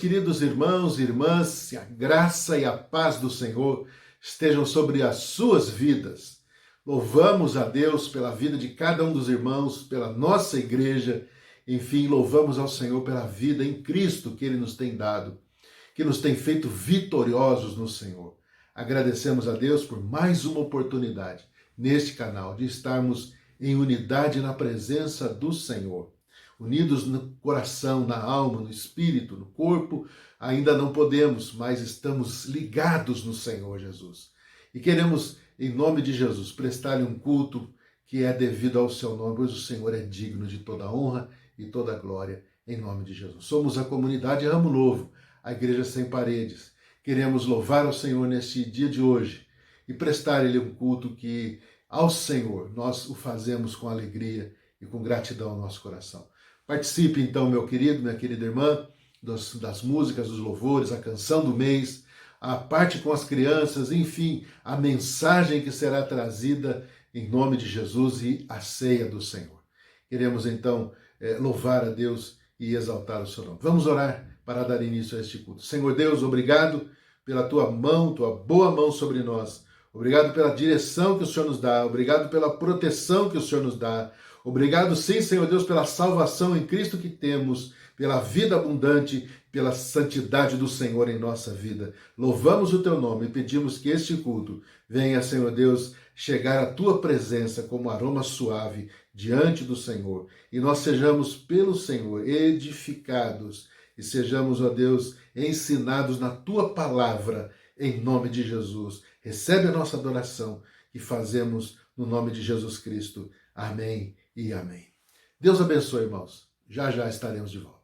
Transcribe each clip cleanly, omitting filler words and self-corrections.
queridos irmãos e irmãs, que a graça e a paz do Senhor estejam sobre as suas vidas. Louvamos a Deus pela vida de cada um dos irmãos, pela nossa igreja, enfim, louvamos ao Senhor pela vida em Cristo que Ele nos tem dado, que nos tem feito vitoriosos no Senhor. Agradecemos a Deus por mais uma oportunidade neste canal de estarmos em unidade na presença do Senhor. Unidos no coração, na alma, no espírito, no corpo, ainda não podemos, mas estamos ligados no Senhor Jesus. E queremos, em nome de Jesus, prestar-lhe um culto que é devido ao seu nome, pois o Senhor é digno de toda honra e toda glória, em nome de Jesus. Somos a comunidade Ramo Novo, a Igreja Sem Paredes. Queremos louvar ao Senhor neste dia de hoje e prestar-lhe um culto que, ao Senhor, nós o fazemos com alegria e com gratidão ao nosso coração. Participe então, meu querido, minha querida irmã, das músicas, dos louvores, a canção do mês, a parte com as crianças, enfim, a mensagem que será trazida em nome de Jesus e a ceia do Senhor. Queremos então louvar a Deus e exaltar o seu nome. Vamos orar para dar início a este culto. Senhor Deus, obrigado pela tua mão, tua boa mão sobre nós. Obrigado pela direção que o Senhor nos dá. Obrigado pela proteção que o Senhor nos dá. Obrigado, sim, Senhor Deus, pela salvação em Cristo que temos, pela vida abundante, pela santidade do Senhor em nossa vida. Louvamos o teu nome e pedimos que este culto venha, Senhor Deus, chegar à tua presença como aroma suave diante do Senhor. E nós sejamos, pelo Senhor, edificados e sejamos, ó Deus, ensinados na tua palavra, em nome de Jesus. Recebe a nossa adoração que fazemos no nome de Jesus Cristo. Amém e amém. Deus abençoe, irmãos. Já já estaremos de volta.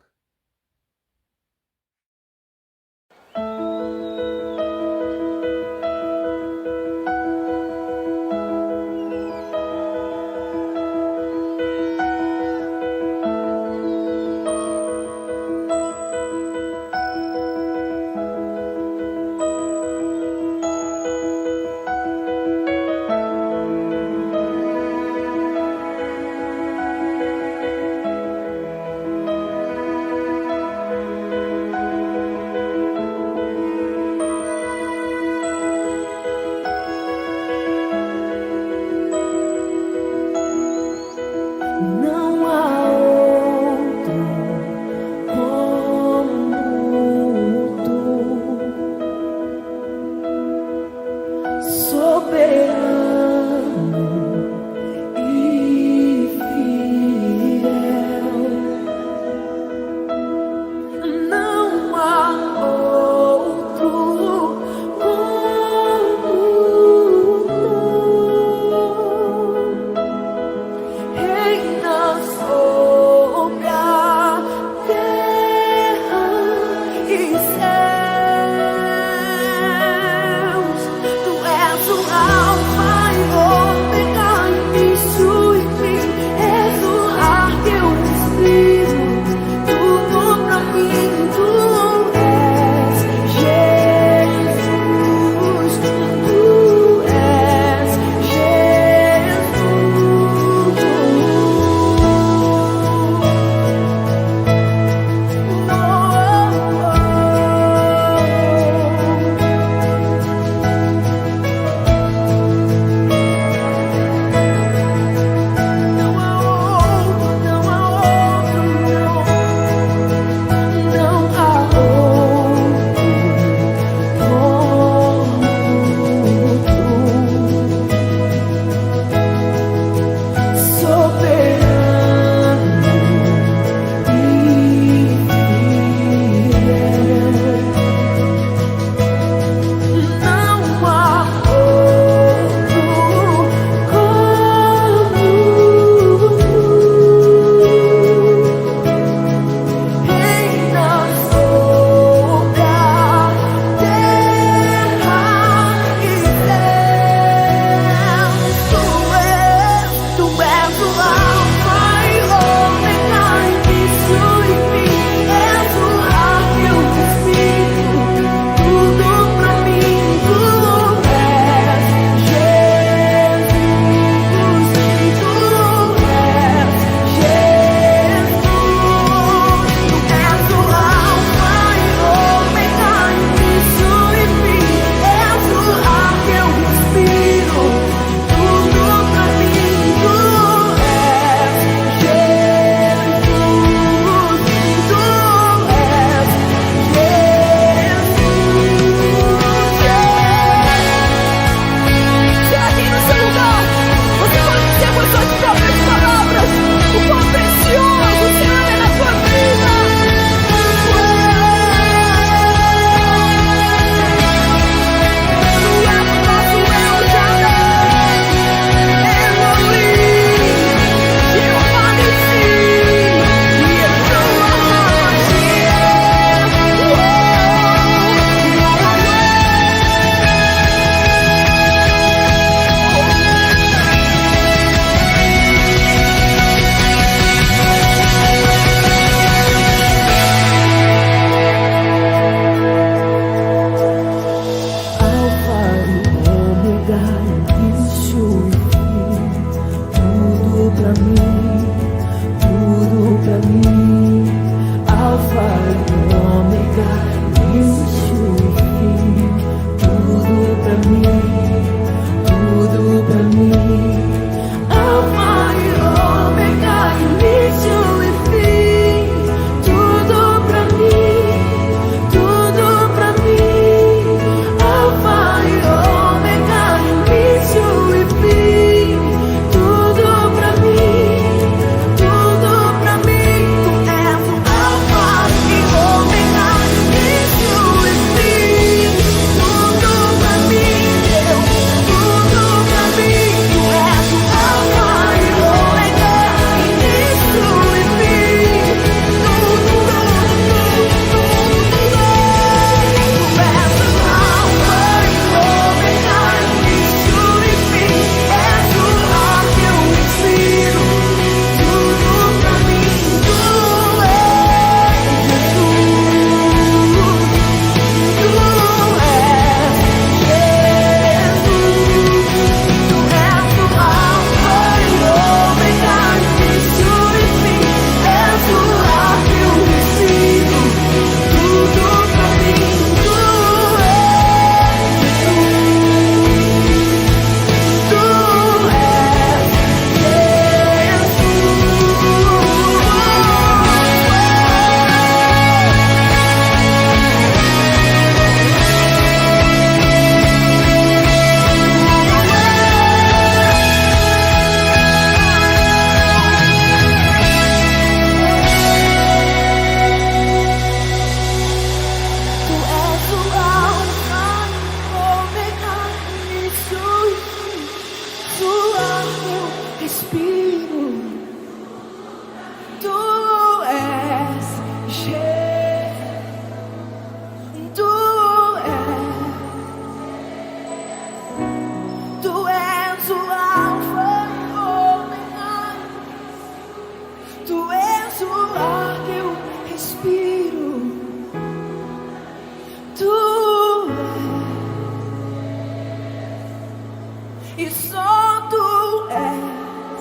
e só tu és,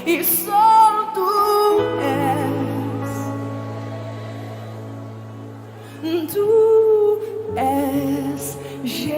e só tu és Jesus.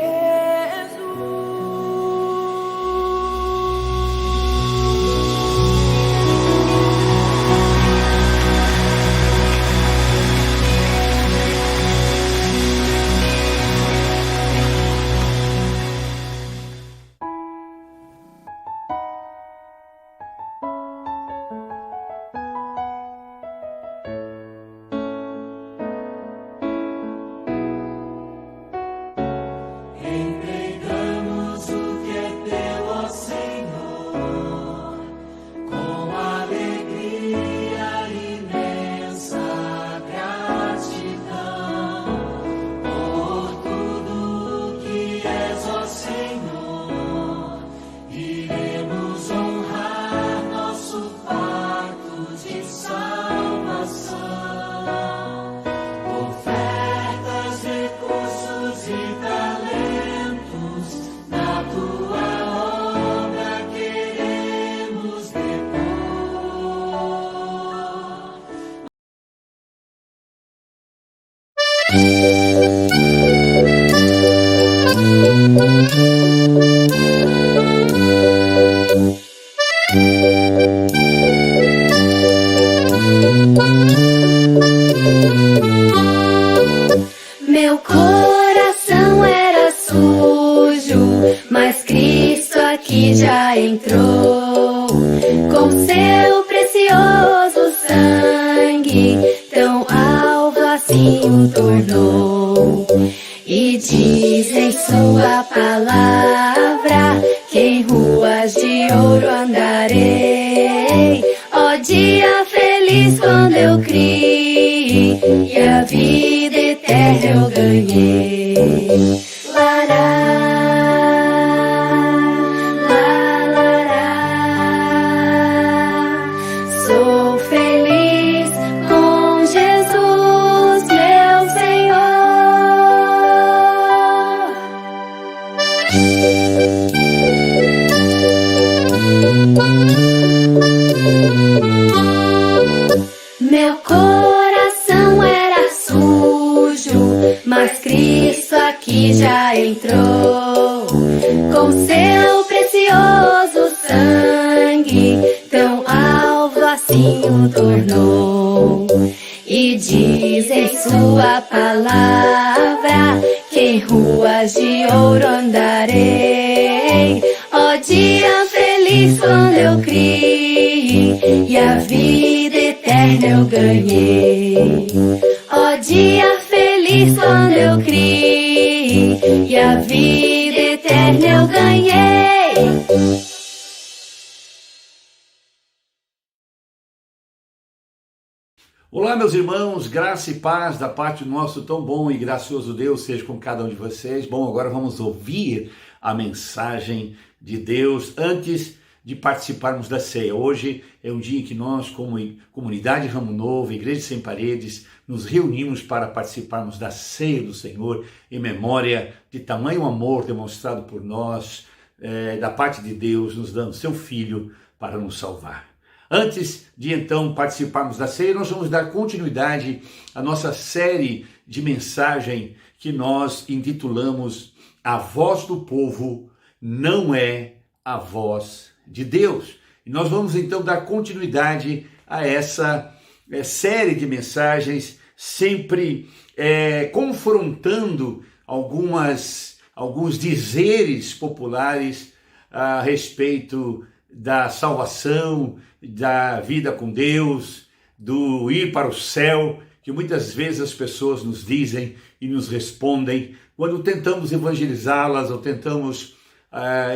Meu coração era sujo, mas Cristo aqui já entrou. Com seu precioso sangue, tão alvo assim o tornou. E diz em sua palavra que em ruas de ouro andarei. Ó dia feliz quando eu criei, e a vida eterna eu ganhei. Lará, sou feliz com Jesus, meu Senhor. Meu coração era sujo, mas Cristo aqui já entrou. Com seu precioso sangue, tão alvo assim o tornou. E diz em sua palavra que em ruas de ouro andarei. Ó dia feliz quando eu criei, e a vida eterna eu ganhei. Ó dia feliz quando eu criei, e a vida eterna eu ganhei. Olá, meus irmãos, graça e paz da parte do nosso tão bom e gracioso Deus seja com cada um de vocês. Bom, agora vamos ouvir a mensagem de Deus antes de participarmos da ceia. Hoje é um dia em que nós, como comunidade Ramo Novo, Igreja Sem Paredes, nos reunimos para participarmos da ceia do Senhor em memória de tamanho amor demonstrado por nós, da parte de Deus, nos dando seu Filho para nos salvar. Antes de então participarmos da ceia, nós vamos dar continuidade à nossa série de mensagem que nós intitulamos A Voz do Povo Não é a Voz de Deus. E nós vamos então dar continuidade a essa série de mensagens, sempre confrontando alguns dizeres populares a respeito da salvação, da vida com Deus, do ir para o céu, que muitas vezes as pessoas nos dizem e nos respondem quando tentamos evangelizá-las ou tentamos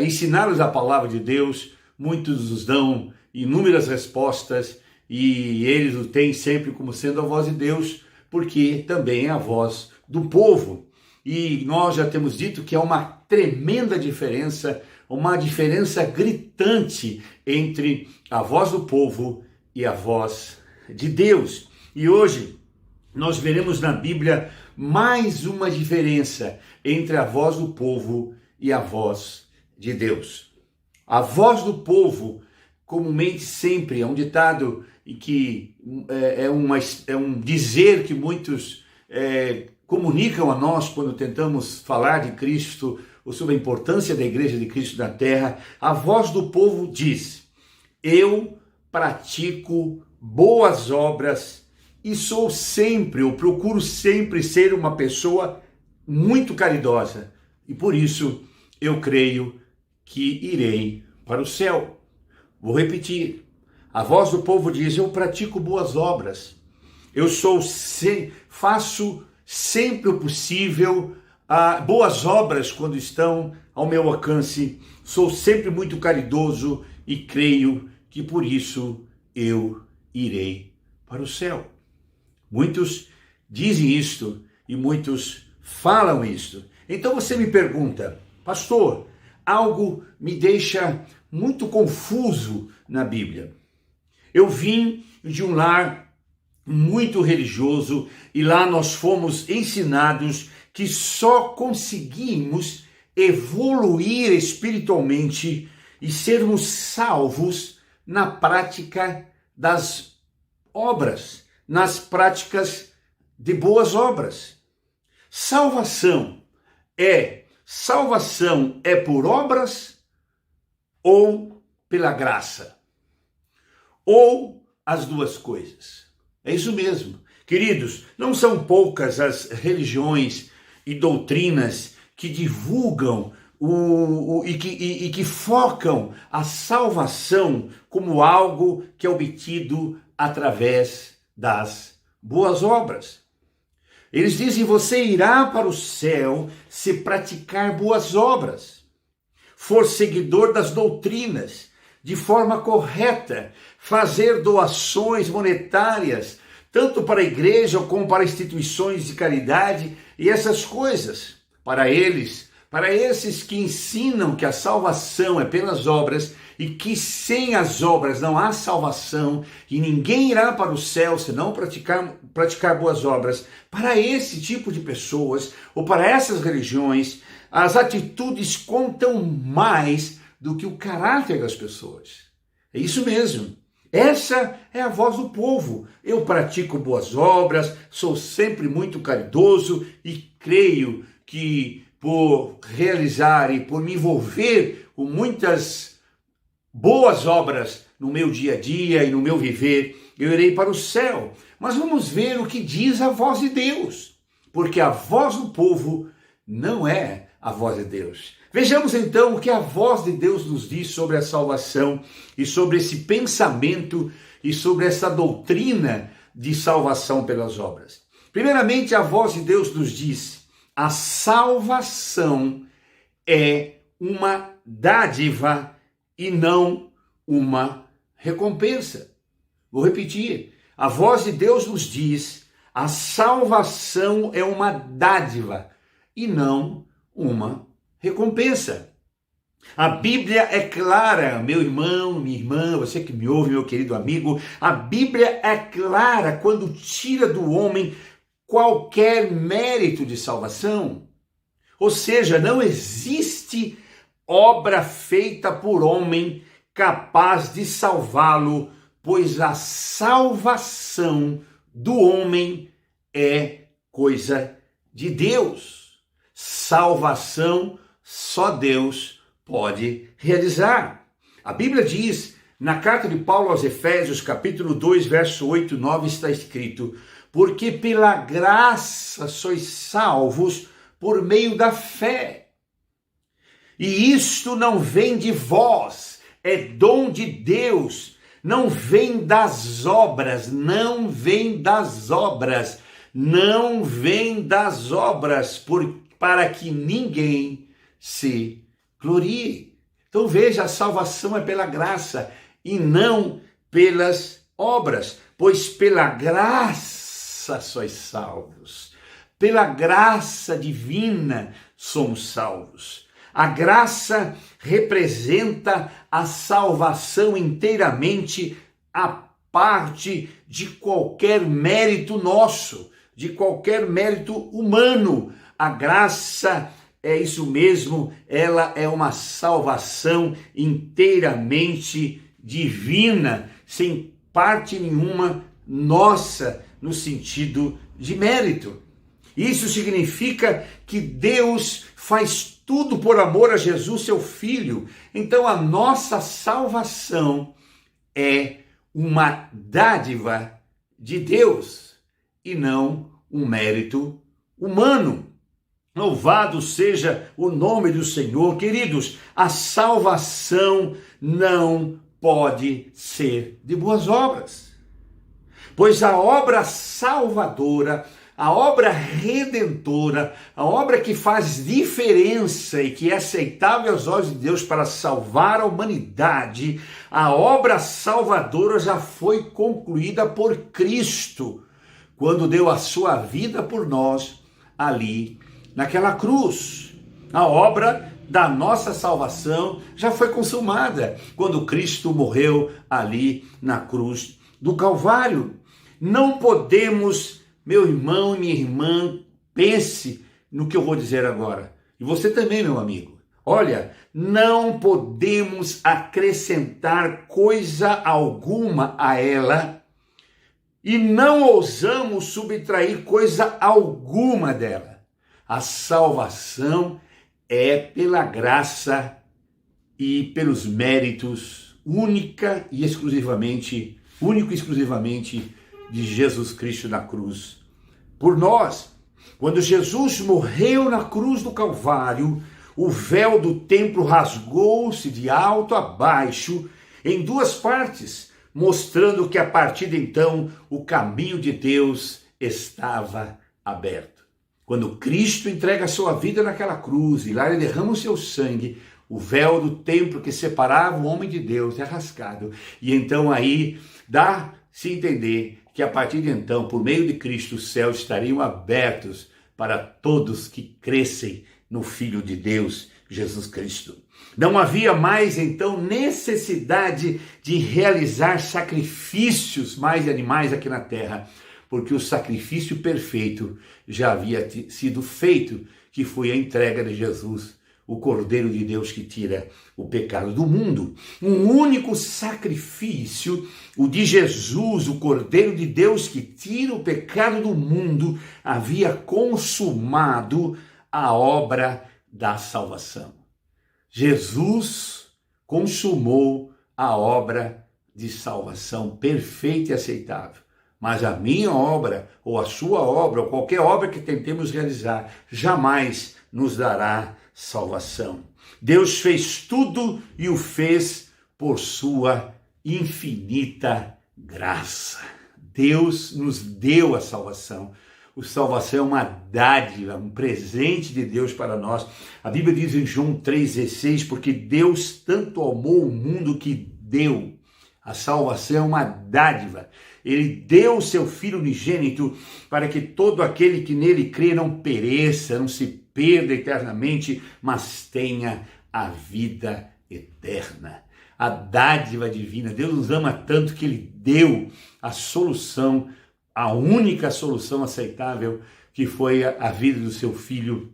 ensiná-las a palavra de Deus. Muitos nos dão inúmeras respostas e eles o têm sempre como sendo a voz de Deus, porque também é a voz do povo. E nós já temos dito que há uma tremenda diferença, uma diferença gritante entre a voz do povo e a voz de Deus. E hoje nós veremos na Bíblia mais uma diferença entre a voz do povo e a voz de Deus. A voz do povo, comumente sempre, é um ditado e que é um dizer que muitos comunicam a nós quando tentamos falar de Cristo ou sobre a importância da Igreja de Cristo na Terra. A voz do povo diz: eu pratico boas obras e sou sempre, ou procuro sempre ser uma pessoa muito caridosa, e por isso eu creio que irei para o céu. Vou repetir. A voz do povo diz: eu pratico boas obras. Faço sempre o possível, boas obras quando estão ao meu alcance. Sou sempre muito caridoso e creio que por isso eu irei para o céu. Muitos dizem isto e muitos falam isto. Então você me pergunta: pastor, algo me deixa muito confuso na Bíblia. Eu vim de um lar muito religioso e lá nós fomos ensinados que só conseguimos evoluir espiritualmente e sermos salvos na prática das obras, nas práticas de boas obras. Salvação é por obras ou pela graça? Ou as duas coisas? É isso mesmo. Queridos, não são poucas as religiões e doutrinas que divulgam e que focam a salvação como algo que é obtido através das boas obras. Eles dizem: você irá para o céu se praticar boas obras, for seguidor das doutrinas, de forma correta, fazer doações monetárias, tanto para a igreja como para instituições de caridade e essas coisas. Para esses que ensinam que a salvação é pelas obras e que sem as obras não há salvação e ninguém irá para o céu se não praticar boas obras, para esse tipo de pessoas ou para essas religiões, as atitudes contam mais do que o caráter das pessoas. É isso mesmo. Essa é a voz do povo. Eu pratico boas obras, sou sempre muito caridoso e creio que por realizar e por me envolver com muitas boas obras no meu dia a dia e no meu viver, eu irei para o céu. Mas vamos ver o que diz a voz de Deus, porque a voz do povo não é a voz de Deus. Vejamos então o que a voz de Deus nos diz sobre a salvação e sobre esse pensamento e sobre essa doutrina de salvação pelas obras. Primeiramente, a voz de Deus nos diz: a salvação é uma dádiva e não uma recompensa. Vou repetir. A voz de Deus nos diz: a salvação é uma dádiva e não uma recompensa. A Bíblia é clara, meu irmão, minha irmã, você que me ouve, meu querido amigo, a Bíblia é clara quando tira do homem qualquer mérito de salvação. Ou seja, não existe obra feita por homem capaz de salvá-lo, pois a salvação do homem é coisa de Deus. Salvação só Deus pode realizar. A Bíblia diz, na carta de Paulo aos Efésios, capítulo 2, verso 8 e 9, está escrito: porque pela graça sois salvos por meio da fé. E isto não vem de vós, é dom de Deus, não vem das obras, não vem das obras, não vem das obras, para que ninguém se glorie. Então veja, a salvação é pela graça e não pelas obras, pois pela graça sois salvos, pela graça divina somos salvos. A graça representa a salvação inteiramente à parte de qualquer mérito nosso, de qualquer mérito humano. A graça é isso mesmo, ela é uma salvação inteiramente divina, sem parte nenhuma nossa, no sentido de mérito. Isso significa que Deus faz tudo por amor a Jesus, seu Filho. Então a nossa salvação é uma dádiva de Deus e não um mérito humano. Louvado seja o nome do Senhor. Queridos, a salvação não pode ser de boas obras, pois a obra salvadora, a obra redentora, a obra que faz diferença e que é aceitável aos olhos de Deus para salvar a humanidade, a obra salvadora já foi concluída por Cristo, quando deu a sua vida por nós ali naquela cruz. A obra da nossa salvação já foi consumada quando Cristo morreu ali na cruz do Calvário. Não podemos, meu irmão e minha irmã, pense no que eu vou dizer agora. E você também, meu amigo. Olha, não podemos acrescentar coisa alguma a ela e não ousamos subtrair coisa alguma dela. A salvação é pela graça e pelos méritos único e exclusivamente de Jesus Cristo na cruz por nós. Quando Jesus morreu na cruz do Calvário, o véu do templo rasgou-se de alto a baixo em duas partes, mostrando que a partir de então o caminho de Deus estava aberto. Quando Cristo entrega a sua vida naquela cruz e lá ele derrama o seu sangue, o véu do templo que separava o homem de Deus é rasgado. E então aí dá-se entender que a partir de então, por meio de Cristo, os céus estariam abertos para todos que crescem no Filho de Deus, Jesus Cristo. Não havia mais então necessidade de realizar sacrifícios mais de animais aqui na terra, porque o sacrifício perfeito já havia sido feito, que foi a entrega de Jesus, o Cordeiro de Deus que tira o pecado do mundo. Um único sacrifício, o de Jesus, o Cordeiro de Deus que tira o pecado do mundo, havia consumado a obra da salvação. Jesus consumou a obra de salvação perfeita e aceitável. Mas a minha obra, ou a sua obra, ou qualquer obra que tentemos realizar, jamais nos dará salvação. Deus fez tudo e o fez por sua infinita graça. Deus nos deu a salvação. A salvação é uma dádiva, um presente de Deus para nós. A Bíblia diz em João 3,16, porque Deus tanto amou o mundo que deu. A salvação é uma dádiva. Ele deu o seu Filho unigênito para que todo aquele que nele crê não pereça, não se perda eternamente, mas tenha a vida eterna. A dádiva divina. Deus nos ama tanto que ele deu a solução, a única solução aceitável, que foi a vida do seu Filho,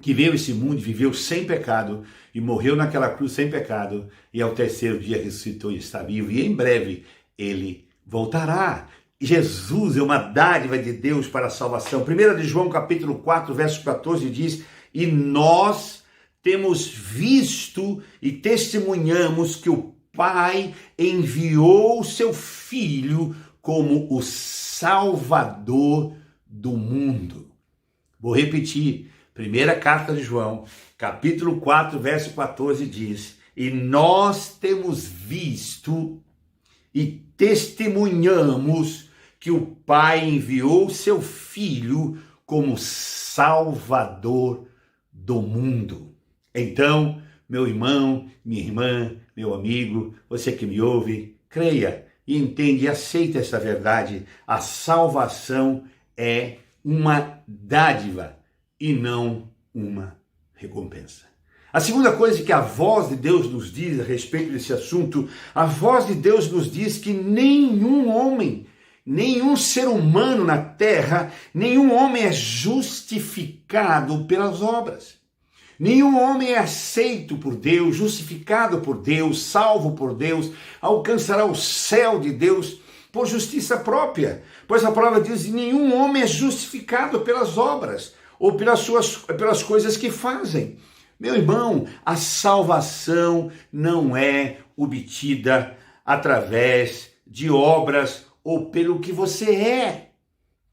que veio a esse mundo, viveu sem pecado e morreu naquela cruz sem pecado, e ao terceiro dia ressuscitou e está vivo, e em breve ele voltará. Jesus é uma dádiva de Deus para a salvação. 1 de João capítulo 4, verso 14 diz: e nós temos visto e testemunhamos que o Pai enviou o seu Filho como o Salvador do mundo. Vou repetir. Primeira carta de João, capítulo 4, verso 14 diz: e nós temos visto e testemunhamos que o Pai enviou o seu Filho como Salvador do mundo. Então, meu irmão, minha irmã, meu amigo, você que me ouve, creia e entende e aceita essa verdade. A salvação é uma dádiva e não uma recompensa. A segunda coisa que a voz de Deus nos diz a respeito desse assunto, a voz de Deus nos diz que nenhum homem, nenhum ser humano na terra, nenhum homem é justificado pelas obras. Nenhum homem é aceito por Deus, justificado por Deus, salvo por Deus, alcançará o céu de Deus por justiça própria. Pois a palavra diz que nenhum homem é justificado pelas obras ou pelas coisas que fazem. Meu irmão, a salvação não é obtida através de obras ou pelo que você é.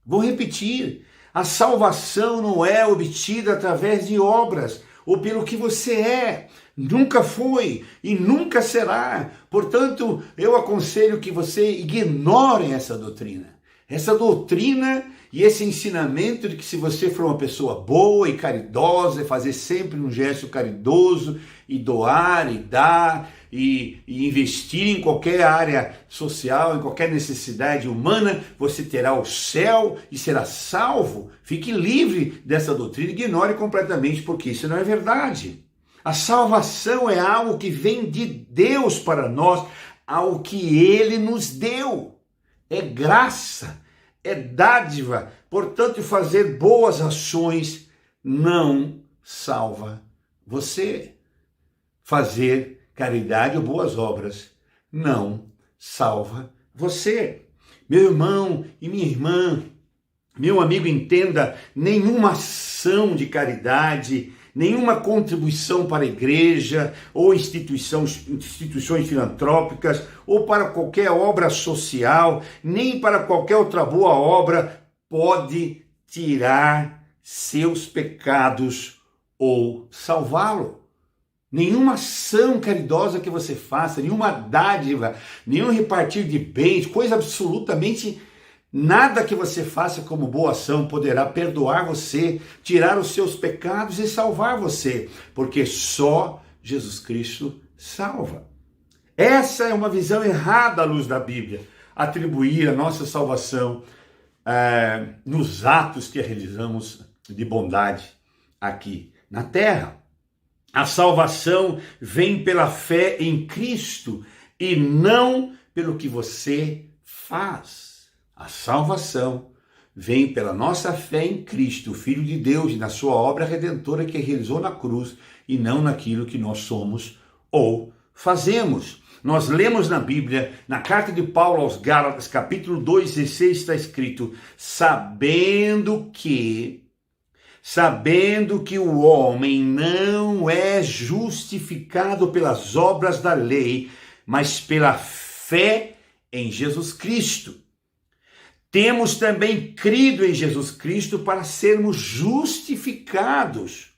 Vou repetir, a salvação não é obtida através de obras ou pelo que você é. Nunca foi e nunca será. Portanto, eu aconselho que você ignore essa doutrina. Essa doutrina e esse ensinamento de que se você for uma pessoa boa e caridosa, e fazer sempre um gesto caridoso, e doar, e dar, e investir em qualquer área social, em qualquer necessidade humana, você terá o céu e será salvo. Fique livre dessa doutrina, ignore completamente, porque isso não é verdade. A salvação é algo que vem de Deus para nós, algo que Ele nos deu. É graça, é dádiva. Portanto, fazer boas ações não salva você. Fazer caridade ou boas obras não salva você. Meu irmão e minha irmã, meu amigo, entenda, nenhuma ação de caridade, nenhuma contribuição para a igreja ou instituições filantrópicas ou para qualquer obra social, nem para qualquer outra boa obra pode tirar seus pecados ou salvá-lo. Nenhuma ação caridosa que você faça, nenhuma dádiva, nenhum repartir de bens, coisa absolutamente nada que você faça como boa ação poderá perdoar você, tirar os seus pecados e salvar você, porque só Jesus Cristo salva. Essa é uma visão errada à luz da Bíblia, atribuir a nossa salvação nos atos que realizamos de bondade aqui na terra. A salvação vem pela fé em Cristo e não pelo que você faz. A salvação vem pela nossa fé em Cristo, o Filho de Deus, e na sua obra redentora que realizou na cruz, e não naquilo que nós somos ou fazemos. Nós lemos na Bíblia, na carta de Paulo aos Gálatas, capítulo 2, 16, está escrito: sabendo que o homem não é justificado pelas obras da lei, mas pela fé em Jesus Cristo. Temos também crido em Jesus Cristo para sermos justificados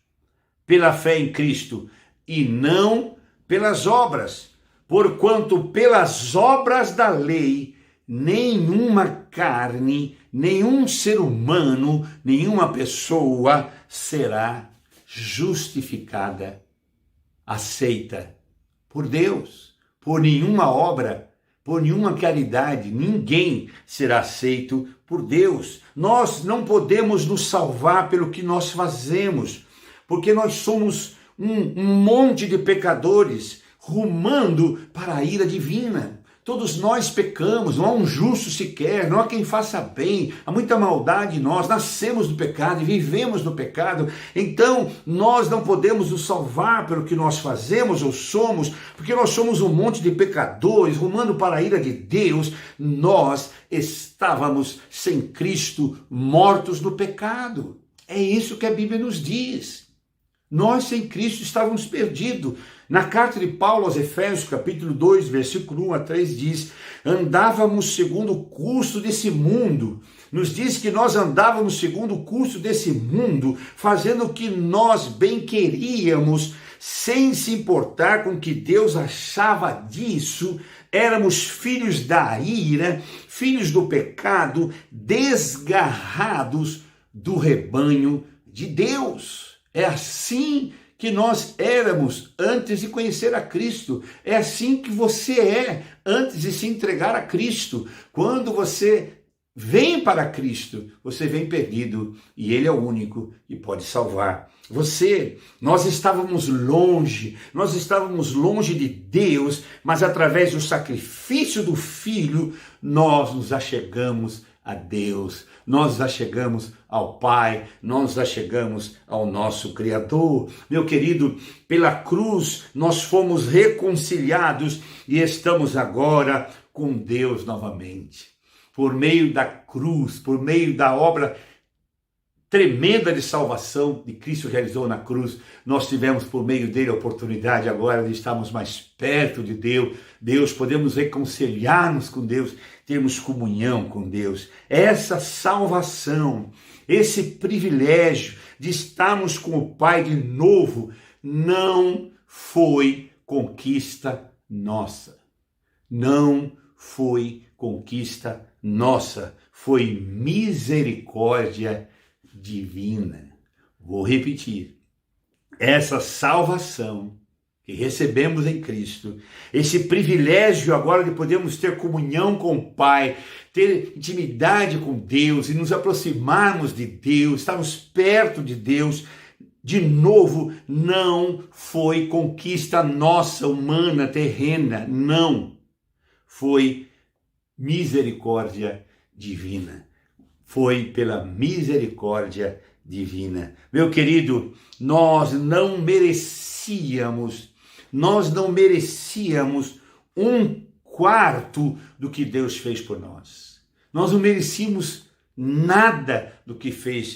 pela fé em Cristo e não pelas obras, porquanto pelas obras da lei nenhuma carne, nenhum ser humano, nenhuma pessoa será justificada, aceita por Deus, por nenhuma obra, por nenhuma caridade, ninguém será aceito por Deus. Nós não podemos nos salvar pelo que nós fazemos, porque nós somos um monte de pecadores rumando para a ira divina. Todos nós pecamos, não há um justo sequer, não há quem faça bem, há muita maldade em nós, nascemos do pecado e vivemos no pecado. Então, nós não podemos nos salvar pelo que nós fazemos ou somos, porque nós somos um monte de pecadores, rumando para a ira de Deus. Nós estávamos sem Cristo, mortos no pecado. É isso que a Bíblia nos diz. Nós sem Cristo estávamos perdidos. Na carta de Paulo aos Efésios, capítulo 2, versículo 1 a 3, diz: andávamos segundo o curso desse mundo. Nos diz que nós andávamos segundo o curso desse mundo, fazendo o que nós bem queríamos, sem se importar com o que Deus achava disso. Éramos filhos da ira, filhos do pecado, desgarrados do rebanho de Deus. É assim que nós éramos antes de conhecer a Cristo. É assim que você é antes de se entregar a Cristo. Quando você vem para Cristo, você vem perdido e Ele é o único que pode salvar você. Nós estávamos longe de Deus, mas através do sacrifício do Filho, nós nos achegamos a Deus, nós nos achegamos ao Pai, nós nos achegamos ao nosso Criador. Meu querido, pela cruz nós fomos reconciliados e estamos agora com Deus novamente. Por meio da cruz, por meio da obra tremenda de salvação que Cristo realizou na cruz, nós tivemos por meio dele a oportunidade agora de estarmos mais perto de Deus, podemos reconciliar-nos com Deus, termos comunhão com Deus. Essa salvação, esse privilégio de estarmos com o Pai de novo, não foi conquista nossa. Não foi conquista nossa, foi misericórdia divina. Vou repetir. Essa salvação que recebemos em Cristo, esse privilégio agora de podermos ter comunhão com o Pai, ter intimidade com Deus e nos aproximarmos de Deus, estarmos perto de Deus, de novo, não foi conquista nossa, humana, terrena, não. Foi misericórdia divina. Foi pela misericórdia divina. Meu querido, nós não merecíamos um quarto do que Deus fez por nós. Nós não merecíamos nada do que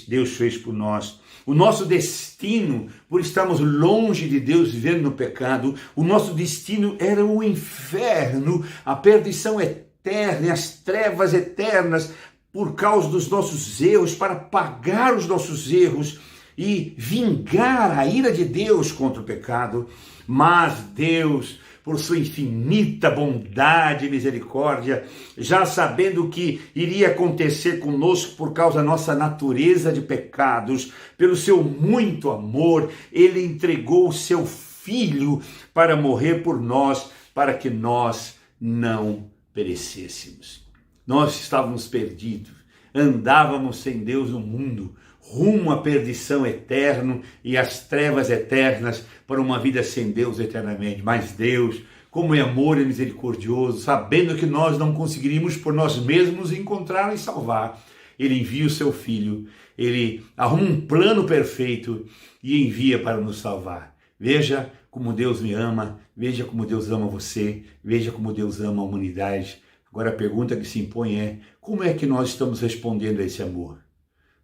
Deus fez por nós. O nosso destino, por estarmos longe de Deus, vivendo no pecado, o nosso destino era o inferno, a perdição eterna, as trevas eternas, por causa dos nossos erros, para pagar os nossos erros e vingar a ira de Deus contra o pecado. Mas Deus, por sua infinita bondade e misericórdia, já sabendo o que iria acontecer conosco por causa da nossa natureza de pecados, pelo seu muito amor, ele entregou o seu Filho para morrer por nós, para que nós não perecêssemos. Nós estávamos perdidos, andávamos sem Deus no mundo, rumo à perdição eterna e às trevas eternas, para uma vida sem Deus eternamente. Mas Deus, como é amor e misericordioso, sabendo que nós não conseguiríamos por nós mesmos encontrar e salvar, ele envia o seu Filho, ele arruma um plano perfeito e envia para nos salvar. Veja como Deus me ama, veja como Deus ama você, veja como Deus ama a humanidade. Agora a pergunta que se impõe é: como é que nós estamos respondendo a esse amor?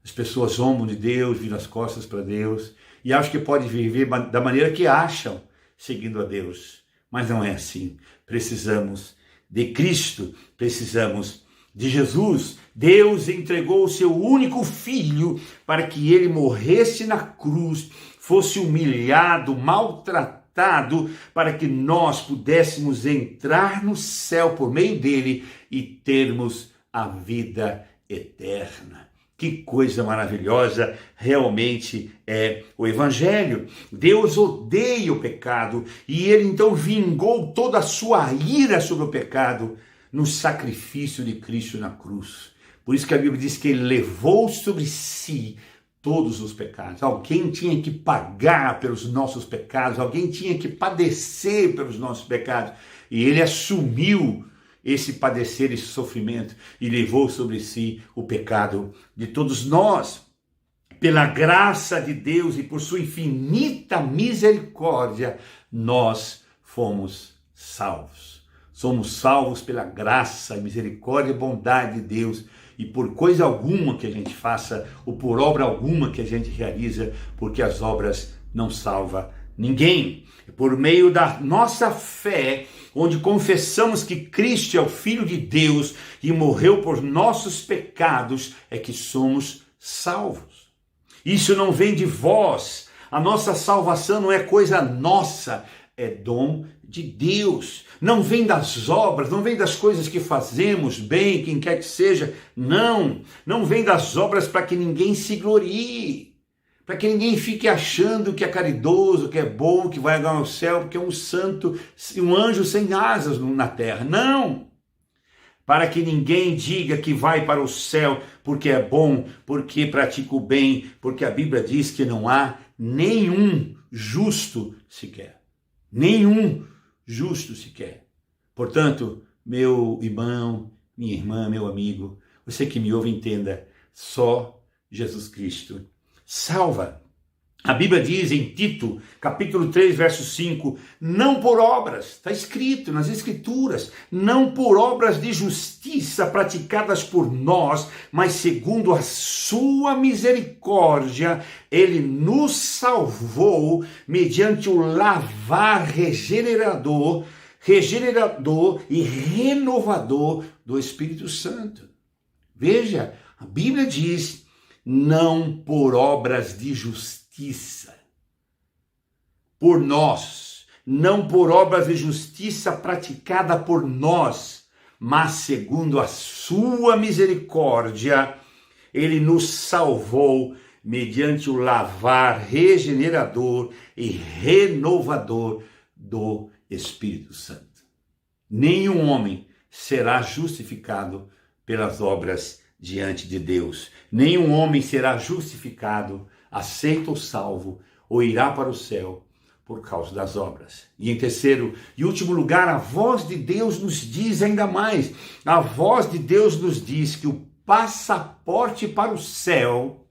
As pessoas zombam de Deus, viram as costas para Deus e acham que pode viver da maneira que acham, seguindo a Deus. Mas não é assim. Precisamos de Cristo, precisamos de Jesus. Deus entregou o seu único Filho para que ele morresse na cruz, fosse humilhado, maltratado, para que nós pudéssemos entrar no céu por meio dele e termos a vida eterna. Que coisa maravilhosa realmente é o Evangelho. Deus odeia o pecado e ele então vingou toda a sua ira sobre o pecado no sacrifício de Cristo na cruz. Por isso que a Bíblia diz que ele levou sobre si todos os pecados. Alguém tinha que pagar pelos nossos pecados, alguém tinha que padecer pelos nossos pecados. E ele assumiu esse padecer, esse sofrimento, e levou sobre si o pecado de todos nós. Pela graça de Deus e por sua infinita misericórdia, nós fomos salvos. Somos salvos pela graça, misericórdia e bondade de Deus, e por coisa alguma que a gente faça, ou por obra alguma que a gente realiza, porque as obras não salvam ninguém. Por meio da nossa fé, onde confessamos que Cristo é o Filho de Deus e morreu por nossos pecados, é que somos salvos. Isso não vem de vós. A nossa salvação não é coisa nossa, é dom de Deus. Não vem das obras, não vem das coisas que fazemos bem, quem quer que seja. Não vem das obras para que ninguém se glorie, para que ninguém fique achando que é caridoso, que é bom, que vai ganhar ao céu, porque é um santo, um anjo sem asas na terra. Não! Para que ninguém diga que vai para o céu porque é bom, porque pratica o bem, porque a Bíblia diz que não há nenhum justo sequer. Nenhum justo sequer. Portanto, meu irmão, minha irmã, meu amigo, Você que me ouve, entenda, só Jesus Cristo salva. A Bíblia diz em Tito, capítulo 3, verso 5, não por obras, está escrito nas Escrituras, não por obras de justiça praticadas por nós, mas segundo a sua misericórdia, ele nos salvou mediante o lavar regenerador e renovador do Espírito Santo. Veja, a Bíblia diz, não por obras de justiça, por nós, não por obras de justiça praticada por nós, mas segundo a sua misericórdia, ele nos salvou mediante o lavar regenerador e renovador do Espírito Santo. Nenhum homem será justificado pelas obras diante de Deus. Nenhum homem será justificado, aceito ou salvo, ou irá para o céu por causa das obras. E em terceiro e último lugar, a voz de Deus nos diz ainda mais. A voz de Deus nos diz que o passaporte para o céu,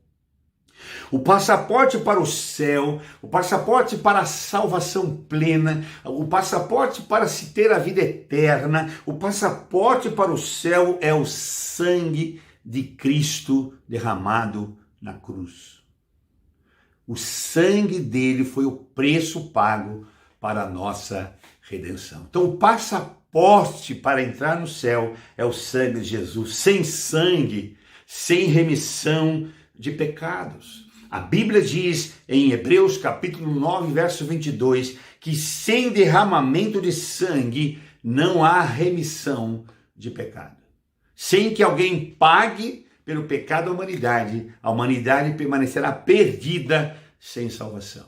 o passaporte para o céu, o passaporte para a salvação plena, o passaporte para se ter a vida eterna, o passaporte para o céu é o sangue de Cristo derramado na cruz. O sangue dele foi o preço pago para a nossa redenção. Então o passaporte para entrar no céu é o sangue de Jesus. Sem sangue, sem remissão de pecados. A Bíblia diz em Hebreus capítulo 9, verso 22, que sem derramamento de sangue não há remissão de pecado. Sem que alguém pague pelo pecado da humanidade, a humanidade permanecerá perdida sem salvação.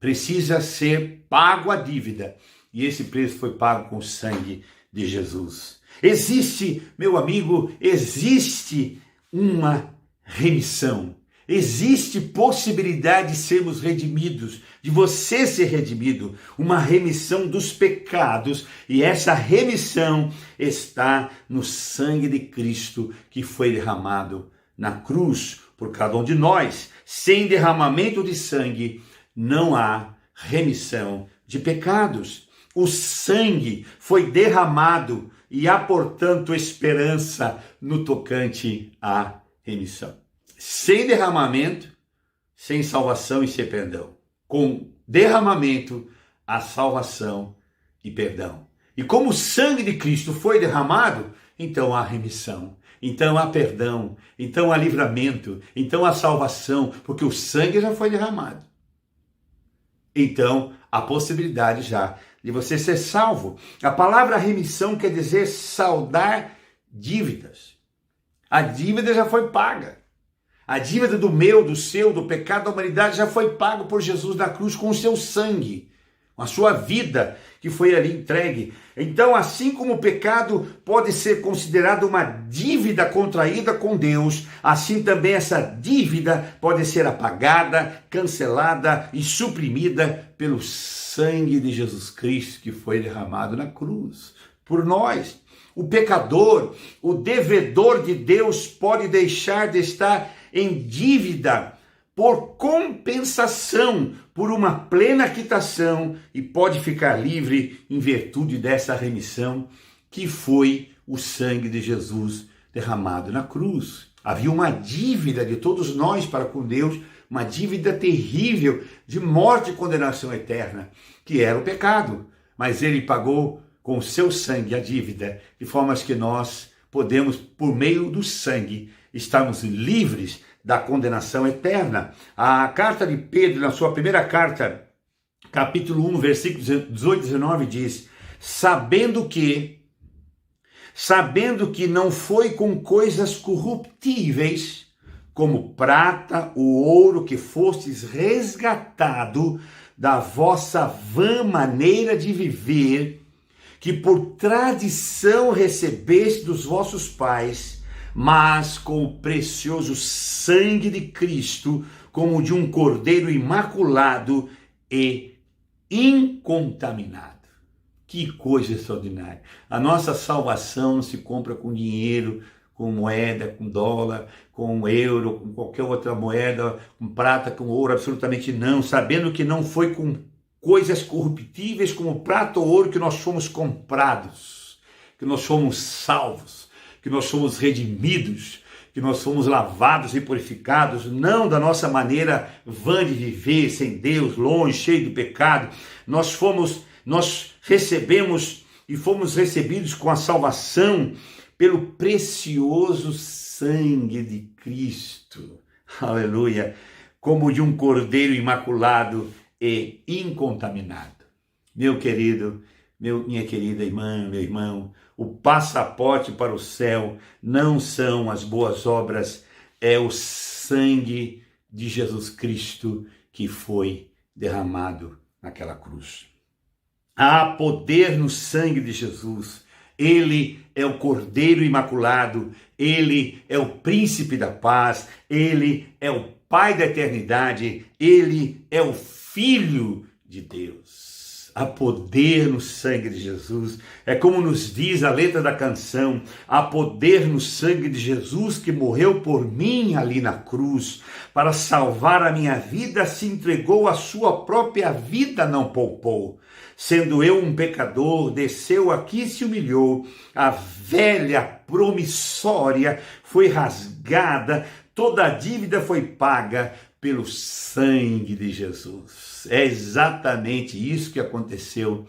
Precisa ser pago a dívida, e esse preço foi pago com o sangue de Jesus. Existe, meu amigo, existe uma remissão. Existe possibilidade de sermos redimidos, de você ser redimido, uma remissão dos pecados, e essa remissão está no sangue de Cristo que foi derramado na cruz por cada um de nós. Sem derramamento de sangue não há remissão de pecados. O sangue foi derramado e há, portanto, esperança no tocante à remissão. Sem derramamento, sem salvação e sem perdão. Com derramamento, há salvação e perdão. E como o sangue de Cristo foi derramado, então há remissão, então há perdão, então há livramento, então há salvação, porque o sangue já foi derramado. Então, há possibilidade já de você ser salvo. A palavra remissão quer dizer saldar dívidas. A dívida já foi paga. A dívida do meu, do seu, do pecado da humanidade já foi pago por Jesus na cruz com o seu sangue, com a sua vida que foi ali entregue. Então, assim como o pecado pode ser considerado uma dívida contraída com Deus, assim também essa dívida pode ser apagada, cancelada e suprimida pelo sangue de Jesus Cristo que foi derramado na cruz por nós. O pecador, o devedor de Deus pode deixar de estar em dívida por compensação, por uma plena quitação, e pode ficar livre em virtude dessa remissão que foi o sangue de Jesus derramado na cruz. Havia uma dívida de todos nós para com Deus, uma dívida terrível de morte e condenação eterna, que era o pecado, mas ele pagou com o seu sangue a dívida, de forma que nós podemos, por meio do sangue, estarmos livres da condenação eterna. A carta de Pedro, na sua primeira carta, capítulo 1, versículos 18 e 19, diz: sabendo que não foi com coisas corruptíveis, como prata ou ouro, que fostes resgatado da vossa vã maneira de viver, que por tradição recebeste dos vossos pais, mas com o precioso sangue de Cristo, como de um cordeiro imaculado e incontaminado. Que coisa extraordinária! A nossa salvação não se compra com dinheiro, com moeda, com dólar, com euro, com qualquer outra moeda, com prata, com ouro, absolutamente não, sabendo que não foi com coisas corruptíveis como prata ou ouro que nós fomos comprados, que nós fomos salvos, que nós fomos redimidos, que nós fomos lavados e purificados, não da nossa maneira vã de viver, sem Deus, longe, cheio de pecado. Nós recebemos e fomos recebidos com a salvação pelo precioso sangue de Cristo. Aleluia! Como de um cordeiro imaculado e incontaminado. Meu querido, minha querida irmã, meu irmão, o passaporte para o céu não são as boas obras, é o sangue de Jesus Cristo que foi derramado naquela cruz. Há poder no sangue de Jesus. Ele é o Cordeiro Imaculado, Ele é o Príncipe da Paz, Ele é o Pai da Eternidade, Ele é o Filho de Deus. Há poder no sangue de Jesus. É como nos diz a letra da canção: há poder no sangue de Jesus que morreu por mim ali na cruz. Para salvar a minha vida, se entregou, a sua própria vida não poupou. Sendo eu um pecador, desceu aqui e se humilhou. A velha promissória foi rasgada, toda a dívida foi paga pelo sangue de Jesus. É exatamente isso que aconteceu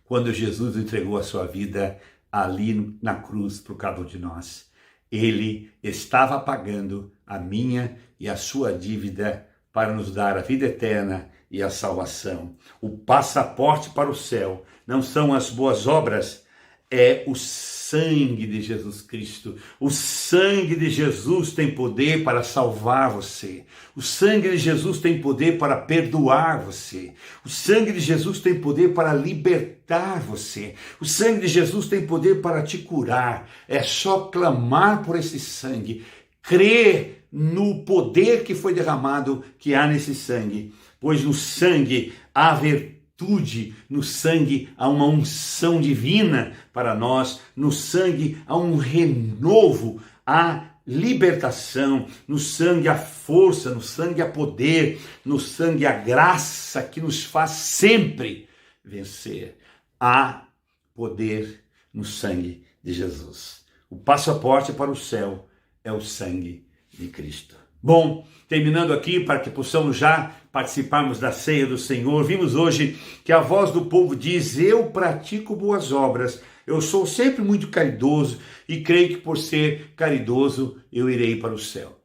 quando Jesus entregou a sua vida ali na cruz por cada um de nós. Ele estava pagando a minha e a sua dívida para nos dar a vida eterna e a salvação. O passaporte para o céu não são as boas obras, é o sangue de Jesus Cristo. O sangue de Jesus tem poder para salvar você. O sangue de Jesus tem poder para perdoar você. O sangue de Jesus tem poder para libertar você. O sangue de Jesus tem poder para te curar. É só clamar por esse sangue, crer no poder que foi derramado, que há nesse sangue. Pois no sangue há virtude, no sangue há uma unção divina para nós, no sangue há um renovo, há libertação, no sangue há força, no sangue há poder, no sangue há graça que nos faz sempre vencer. Há poder no sangue de Jesus. O passaporte para o céu é o sangue de Cristo. Bom, terminando aqui para que possamos já participarmos da ceia do Senhor, vimos hoje que a voz do povo diz: eu pratico boas obras, eu sou sempre muito caridoso e creio que por ser caridoso eu irei para o céu.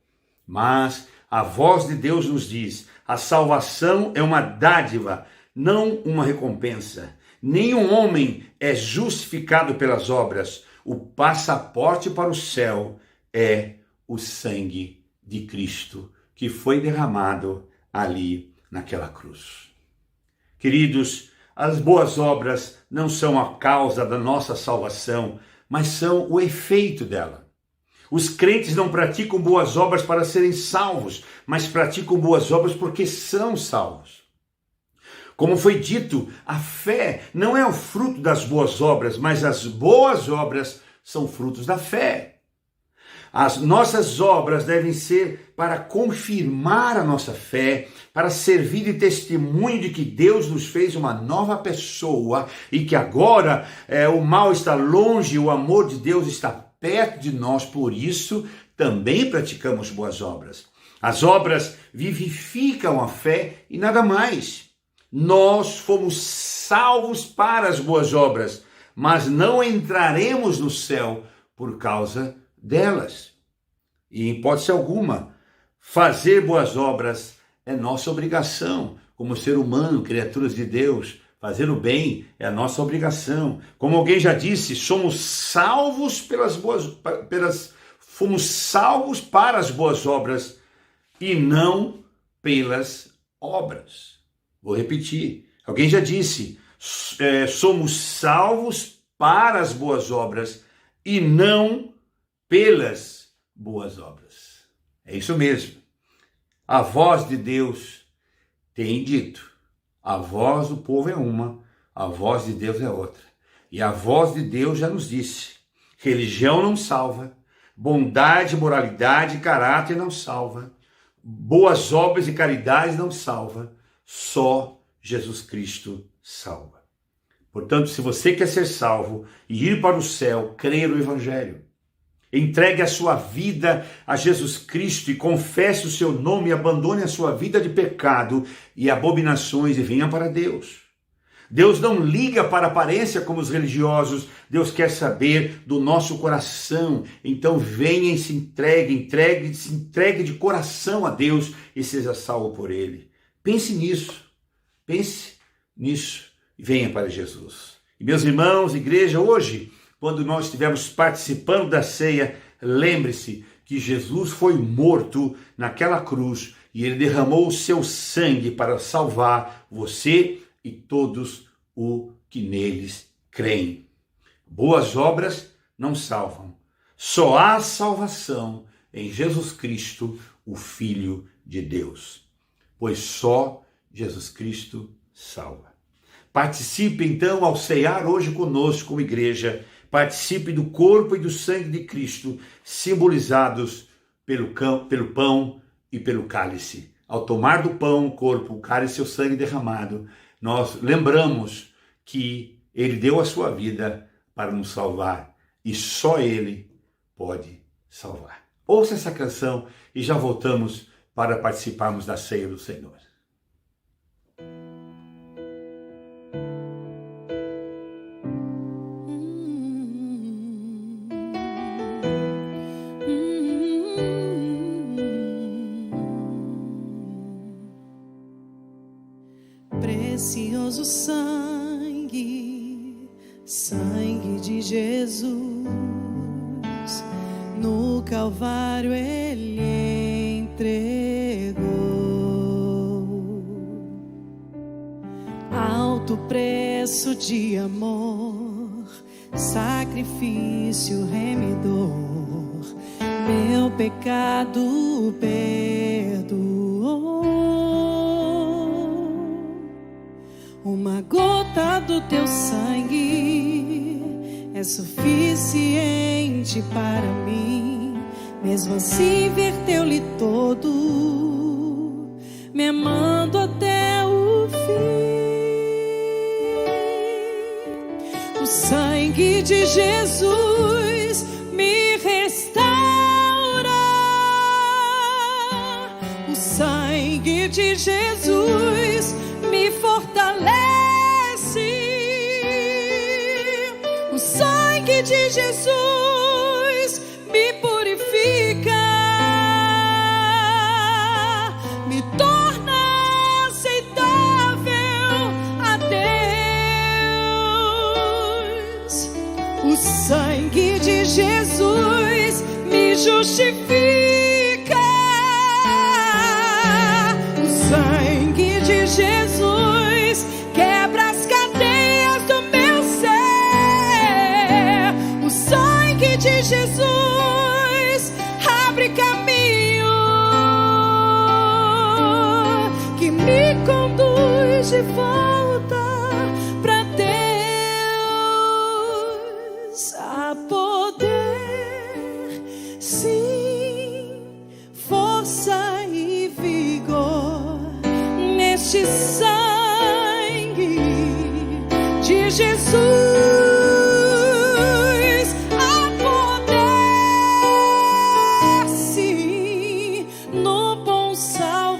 Mas a voz de Deus nos diz: a salvação é uma dádiva, não uma recompensa. Nenhum homem é justificado pelas obras. O passaporte para o céu é o sangue de Cristo que foi derramado ali naquela cruz. Queridos, as boas obras não são a causa da nossa salvação, mas são o efeito dela. Os crentes não praticam boas obras para serem salvos, mas praticam boas obras porque são salvos. Como foi dito, a fé não é o fruto das boas obras, mas as boas obras são frutos da fé. As nossas obras devem ser para confirmar a nossa fé, para servir de testemunho de que Deus nos fez uma nova pessoa e que agora o mal está longe, o amor de Deus está perto de nós, por isso também praticamos boas obras. As obras vivificam a fé e nada mais. Nós fomos salvos para as boas obras, mas não entraremos no céu por causa delas. E em hipótese alguma, fazer boas obras é nossa obrigação, como ser humano, criaturas de Deus. Fazer o bem é a nossa obrigação. Como alguém já disse, somos salvos fomos salvos para as boas obras e não pelas obras. Vou repetir. Alguém já disse, somos salvos para as boas obras e não pelas boas obras. É isso mesmo. A voz de Deus tem dito. A voz do povo é uma, a voz de Deus é outra. E a voz de Deus já nos disse: religião não salva, Bondade, moralidade e caráter não salva. Boas obras e caridade não salva. Só Jesus Cristo salva. Portanto, se você quer ser salvo e ir para o céu, creia no Evangelho. Entregue a sua vida a Jesus Cristo e confesse o seu nome e abandone a sua vida de pecado e abominações e venha para Deus. Deus não liga para a aparência como os religiosos, Deus quer saber do nosso coração. Então venha e se entregue de coração a Deus e seja salvo por Ele. Pense nisso e venha para Jesus. E meus irmãos, igreja, hoje, quando nós estivermos participando da ceia, lembre-se que Jesus foi morto naquela cruz e Ele derramou o seu sangue para salvar você e todos o que neles creem. Boas obras não salvam. Só há salvação em Jesus Cristo, o Filho de Deus. Pois só Jesus Cristo salva. Participe então ao ceiar hoje conosco como igreja. Participe do corpo e do sangue de Cristo, simbolizados pelo pão e pelo cálice. Ao tomar do pão, o corpo, o cálice e o sangue derramado, nós lembramos que Ele deu a sua vida para nos salvar e só Ele pode salvar. Ouça essa canção e já voltamos para participarmos da ceia do Senhor. Precioso sangue, sangue de Jesus, no Calvário Ele entregou. Alto preço de amor, sacrifício remidor, meu pecado perdoou. Uma gota do teu sangue é suficiente para mim. Mesmo assim verteu-lhe todo, me amando até o fim. O sangue de Jesus me restaura. O sangue de Jesus me fortalece. O sangue de Jesus me purifica, me torna aceitável a Deus. O sangue de Jesus me justifica. O sangue de Jesus quebra as cadeias do meu ser. O sangue de Jesus abre caminho que me conduz de volta para Deus. Há poder, sim, força e vigor neste sangue de Jesus. Há poder, sim, no bom Salvador.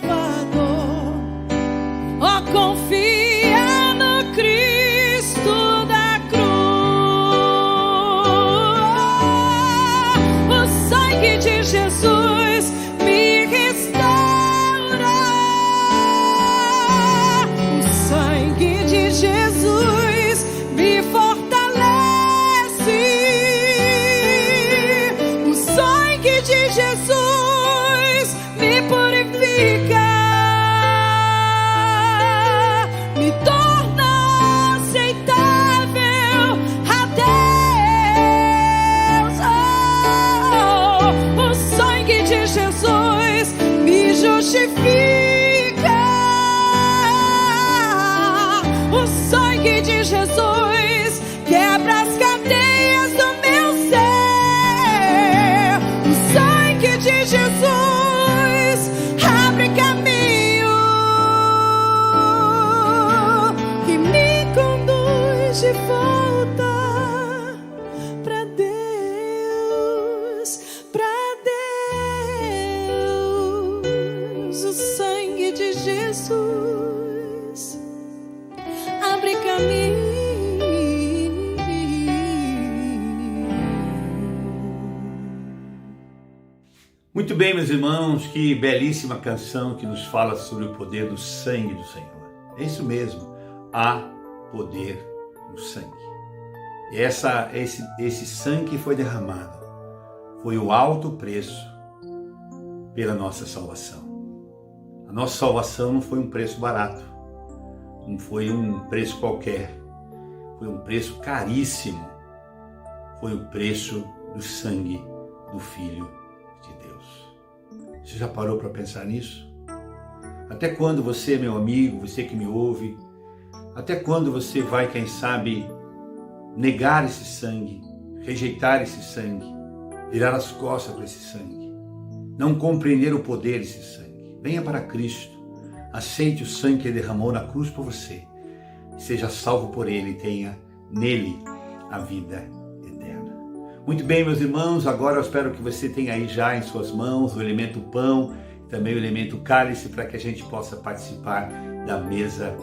Ó, confia no Cristo da cruz. O sangue de Jesus me restaura. O sangue de Jesus me fortalece. Muito bem, meus irmãos, que belíssima canção que nos fala sobre o poder do sangue do Senhor. É isso mesmo, há poder no sangue. E esse sangue que foi derramado foi o alto preço pela nossa salvação. A nossa salvação não foi um preço barato, não foi um preço qualquer, foi um preço caríssimo, foi o preço do sangue do Filho de Deus. Você já parou para pensar nisso? Até quando você, meu amigo, você que me ouve, até quando você vai, quem sabe, negar esse sangue, rejeitar esse sangue, virar as costas para esse sangue, não compreender o poder desse sangue? Venha para Cristo, aceite o sangue que Ele derramou na cruz por você, seja salvo por Ele e tenha nele a vida eterna. Muito bem, meus irmãos, agora eu espero que você tenha aí já em suas mãos o elemento pão, também o elemento cálice, para que a gente possa participar da mesa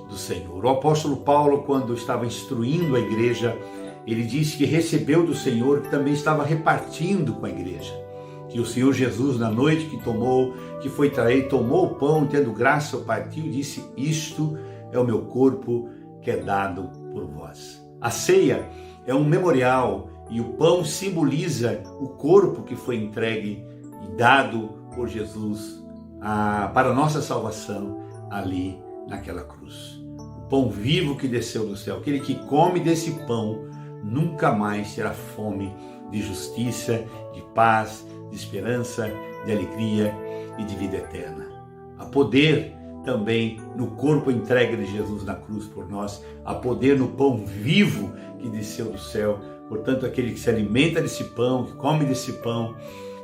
do Senhor. O apóstolo Paulo, quando estava instruindo a igreja, ele disse que recebeu do Senhor, que também estava repartindo com a igreja. Que o Senhor Jesus, na noite que foi traído, tomou o pão, tendo graça, o partiu e disse: isto é o meu corpo que é dado por vós. A ceia é um memorial e o pão simboliza o corpo que foi entregue e dado por Jesus para a nossa salvação ali naquela cruz. O pão vivo que desceu do céu. Aquele que come desse pão nunca mais terá fome de justiça, de paz, de esperança, de alegria e de vida eterna. Há poder também no corpo entregue de Jesus na cruz por nós. Há poder no pão vivo que desceu do céu. Portanto, aquele que se alimenta desse pão, que come desse pão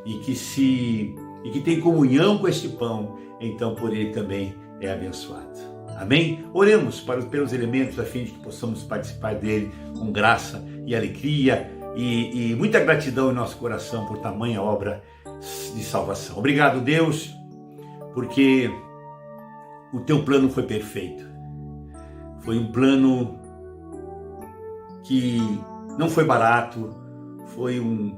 e que tem comunhão com este pão, então por ele também é abençoado. Amém? Oremos pelos elementos a fim de que possamos participar dele com graça e alegria e muita gratidão em nosso coração por tamanha obra de salvação. Obrigado, Deus, porque o teu plano foi perfeito. Foi um plano que não foi barato, foi um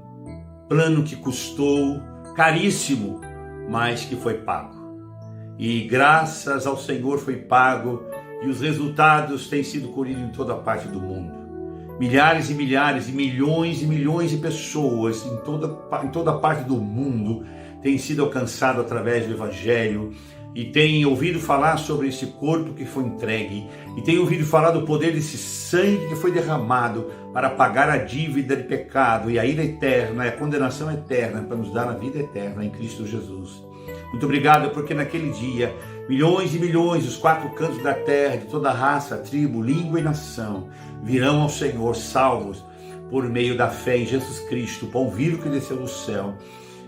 plano que custou caríssimo, mas que foi pago. E graças ao Senhor foi pago e os resultados têm sido colhidos em toda parte do mundo. Milhares e milhares e milhões de pessoas em toda parte do mundo têm sido alcançadas através do Evangelho e têm ouvido falar sobre esse corpo que foi entregue e têm ouvido falar do poder desse sangue que foi derramado para pagar a dívida de pecado e a ira eterna, e a condenação eterna, para nos dar a vida eterna em Cristo Jesus. Muito obrigado, porque naquele dia, milhões e milhões dos quatro cantos da terra, de toda raça, tribo, língua e nação, virão ao Senhor salvos por meio da fé em Jesus Cristo, o pão vivo que desceu do céu.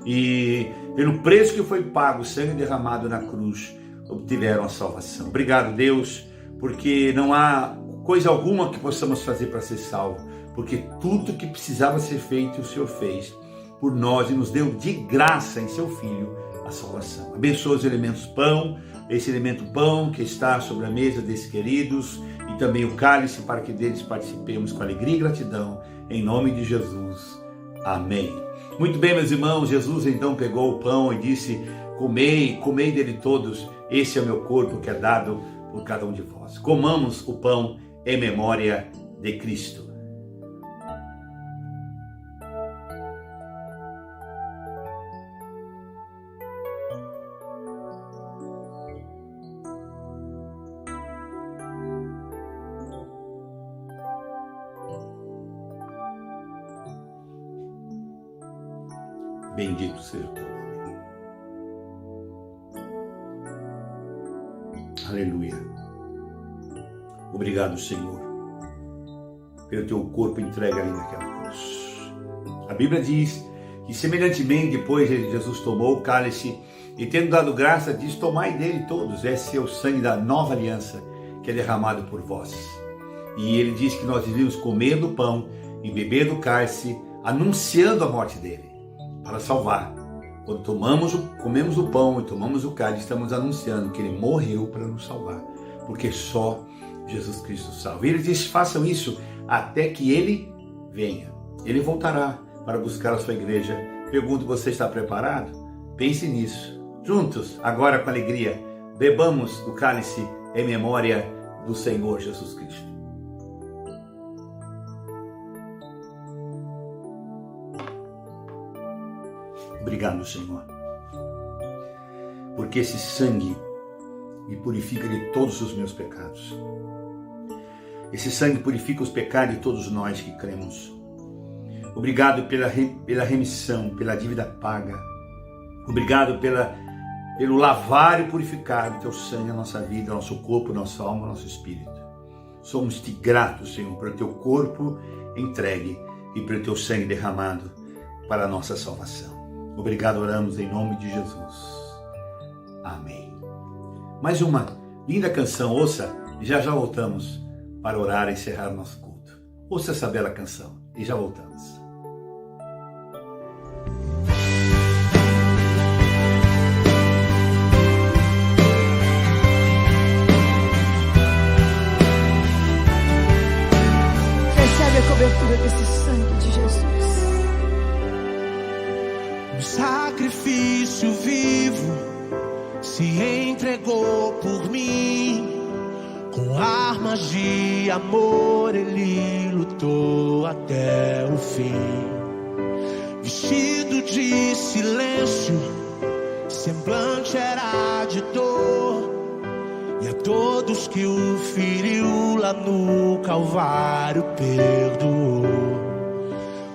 E pelo preço que foi pago, o sangue derramado na cruz, obtiveram a salvação. Obrigado, Deus, porque não há coisa alguma que possamos fazer para ser salvo, porque tudo que precisava ser feito, o Senhor fez por nós e nos deu de graça em seu Filho a salvação. Abençoa os elementos pão, esse elemento pão que está sobre a mesa desses queridos, e também o cálice, para que deles participemos com alegria e gratidão, em nome de Jesus. Amém. Muito bem, meus irmãos, Jesus então pegou o pão e disse: comei dele todos, esse é o meu corpo que é dado por cada um de vós. Comamos o pão em memória de Cristo. Bendito seja o teu nome. Aleluia. Obrigado, Senhor, pelo teu corpo entregue ali naquela cruz. A Bíblia diz que, semelhantemente, depois Jesus tomou o cálice e, tendo dado graça, diz: tomai dele todos, esse é o sangue da nova aliança que é derramado por vós. E ele diz que nós devíamos comer do pão e beber do cálice, anunciando a morte dele, para salvar. Quando comemos o pão e tomamos o cálice, estamos anunciando que ele morreu para nos salvar, porque só Jesus Cristo salva. E ele diz: façam isso até que ele venha. Ele voltará para buscar a sua igreja. Pergunto: você está preparado? Pense nisso. Juntos, agora com alegria, bebamos do cálice em memória do Senhor Jesus Cristo. Obrigado, Senhor, porque esse sangue me purifica de todos os meus pecados. Esse sangue purifica os pecados de todos nós que cremos. Obrigado pela remissão, pela dívida paga. Obrigado pelo lavar e purificar do teu sangue a nossa vida, nosso corpo, nossa alma, nosso espírito. Somos-te gratos, Senhor, pelo teu corpo entregue e pelo teu sangue derramado para a nossa salvação. Obrigado, oramos em nome de Jesus. Amém. Mais uma linda canção, ouça, e já voltamos para orar e encerrar o nosso culto. Ouça essa bela canção e já voltamos. Recebe a cobertura desse sangue de Jesus. Um sacrifício vivo se entregou por mim. Com armas de amor ele lutou até o fim. Vestido de silêncio, semblante era de dor. E a todos que o feriu lá no Calvário perdoou.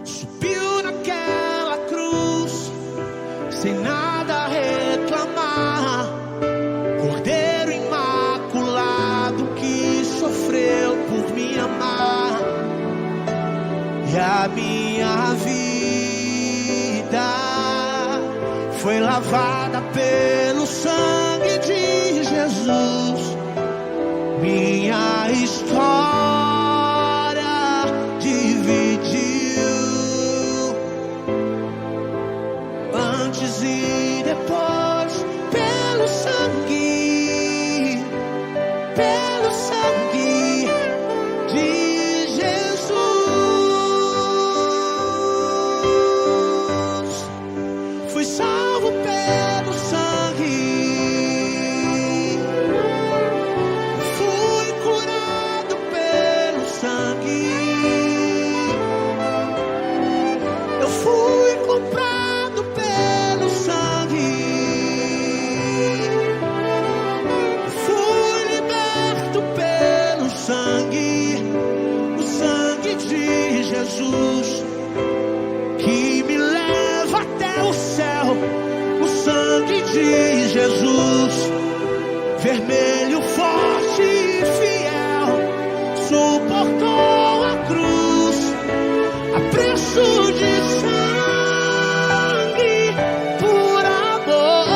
Subiu naquela cruz, sem nada reclamar. Cordeiro imaculado que sofreu por me amar. E a minha vida foi lavada pelo sangue de Jesus. Minha história dividiu antes e depois pelo sangue de Jesus. Fui salvo pelo sangue. Fui curado pelo sangue. Eu fui comprado pelo sangue. Fui liberto pelo sangue. O sangue de Jesus que me leva até o céu. O sangue de Jesus, vermelho, forte e fiel, suportou a cruz a preço de sangue por amor.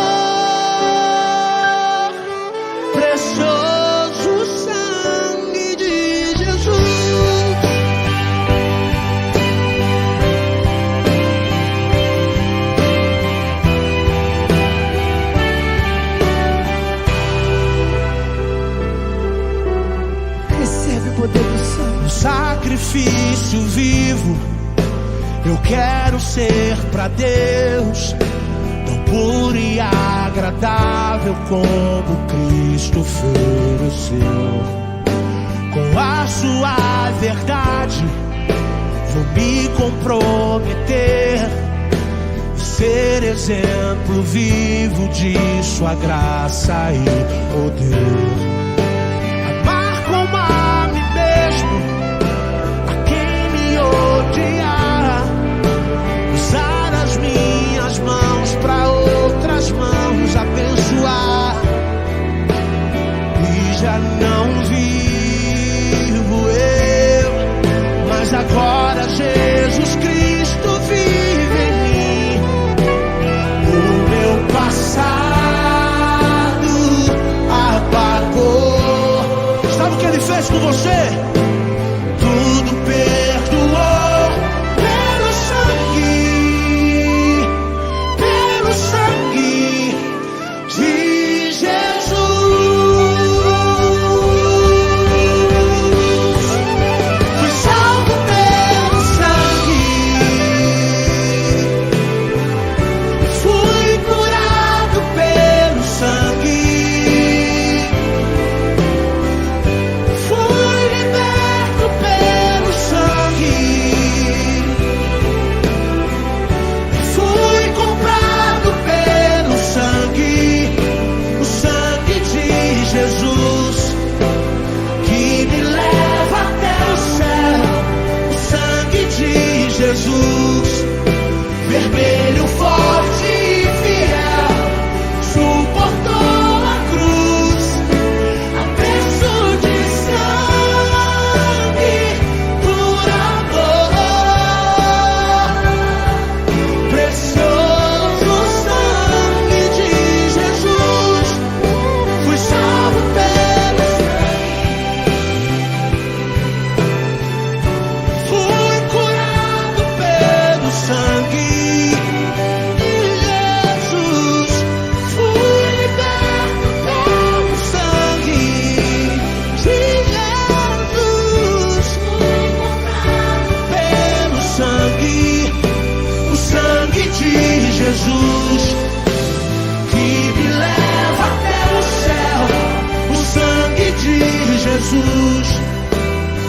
Precioso sangue de Jesus. Recebe o poder do sangue. Um sacrifício vivo eu quero ser pra Deus, tão puro e agradável como Cristo ofereceu. Com a sua verdade vou me comprometer e ser exemplo vivo de sua graça e poder. Amar como a mim mesmo, a quem me odiar, usar as minhas mãos para outras mãos abençoar. E já não vivo eu, mas agora Jesus Cristo vive em mim. O meu passado apagou. Sabe o que ele fez com você? Tudo perdoou pelo sangue de Jesus. Fui salvo pelo sangue. Fui curado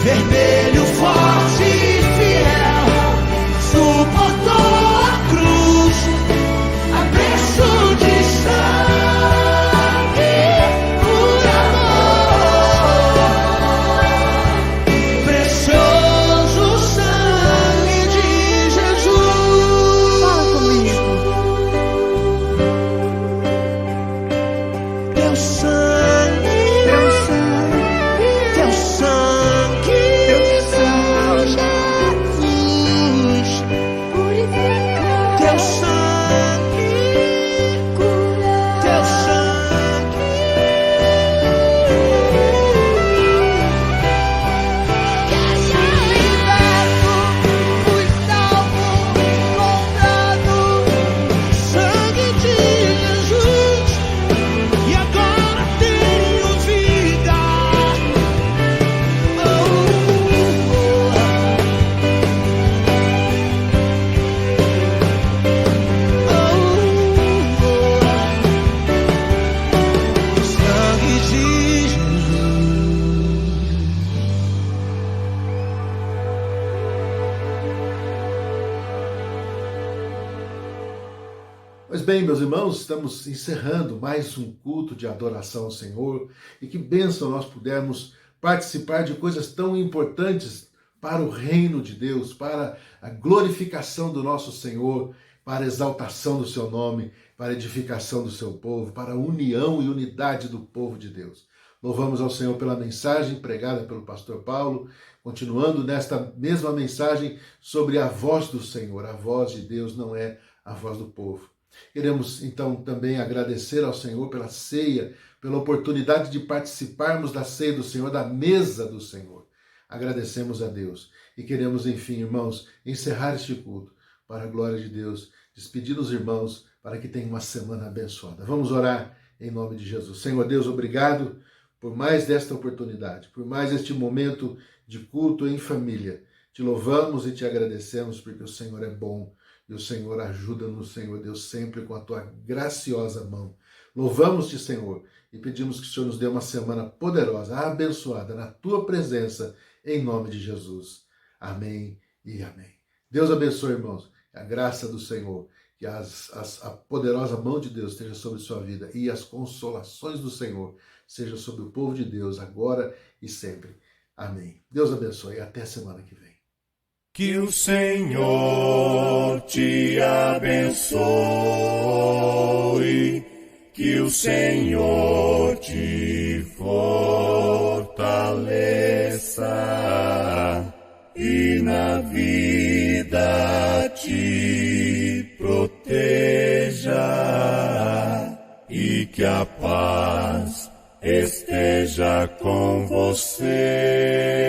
vermelho, forte e fiel, suportou a cruz, a preço de sangue, por amor, precioso sangue de Jesus. Fala comigo. Teu sangue, Teu sangue, teu sangue, Jesus, Purifica, teu sangue, cura, teu sangue, que haja liberto, fui salvo, comprado. sangue de Jesus, e agora tenho vida. Sangue de Jesus. Pois bem, meus irmãos, estamos encerrando mais um culto de adoração ao Senhor, e que bênção nós pudermos participar de coisas tão importantes para o reino de Deus, para a glorificação do nosso Senhor, para a exaltação do seu nome, para a edificação do seu povo, para a união e unidade do povo de Deus. Louvamos ao Senhor pela mensagem pregada pelo pastor Paulo, continuando nesta mesma mensagem sobre a voz do Senhor. A voz de Deus não é a voz do povo. Queremos então também agradecer ao Senhor pela ceia, pela oportunidade de participarmos da ceia do Senhor, da mesa do Senhor. Agradecemos a Deus e queremos, enfim, irmãos, encerrar este culto para a glória de Deus, despedir os irmãos para que tenham uma semana abençoada. Vamos orar em nome de Jesus. Senhor Deus, obrigado por mais desta oportunidade, por mais este momento de culto em família. Te louvamos e te agradecemos porque o Senhor é bom. E o Senhor ajuda-nos, Senhor Deus, sempre com a tua graciosa mão. Louvamos-te, Senhor, e pedimos que o Senhor nos dê uma semana poderosa, abençoada, na tua presença, em nome de Jesus. Amém e amém. Deus abençoe, irmãos. A graça do Senhor, que a poderosa mão de Deus esteja sobre sua vida e as consolações do Senhor sejam sobre o povo de Deus, agora e sempre. Amém. Deus abençoe e até semana que vem. Que o Senhor te abençoe, que o Senhor te fortaleça e na vida te proteja e que a paz esteja com você.